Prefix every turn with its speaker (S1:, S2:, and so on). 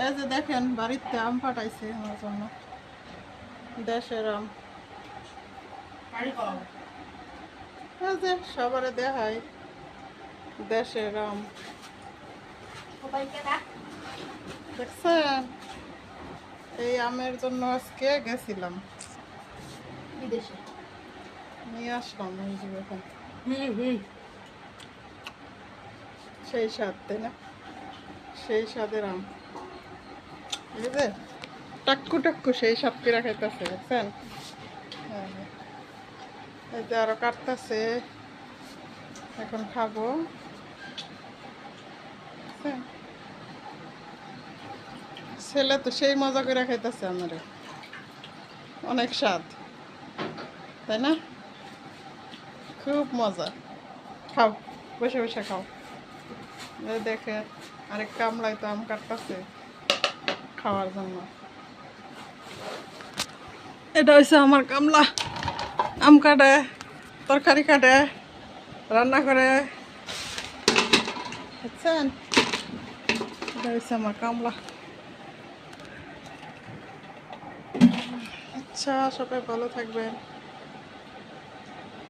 S1: এই যে দেখেন বাড়িতে আম পাঠাইছে আমার জন্য, দেশের আম। এই যে সবারে দেখাই দেশের আম, দেখছেন? এই আমের জন্য আজকে গেছিলাম
S2: বিদেশে,
S1: নিয়ে আসলাম। এই যে দেখেন সেই স্বাদ, তাই না? সেই স্বাদের আম। এই যে টাক্কু টাক্কু সেই স্বাদ কিরা খাইতেছে, দেখছেন? হ্যাঁ, এই যে আরো কাটতেছে, এখন খাবো। দেখছেন? ছেলে তো সেই মজা করে খাইতেছে আমারে, অনেক স্বাদ, তাই না? খুব মজা। খাও, বসে বসে খাও। এই দেখে আরেক কামলাই তো আম কাটতেছে খাওয়ার জন্য। এটা হচ্ছে আমার কামলা, আম কাটে, তরকারি কাটে, রান্না করে, বুঝছেন? এটা হচ্ছে আমার কামলা। আচ্ছা, সবাই ভালো থাকবেন।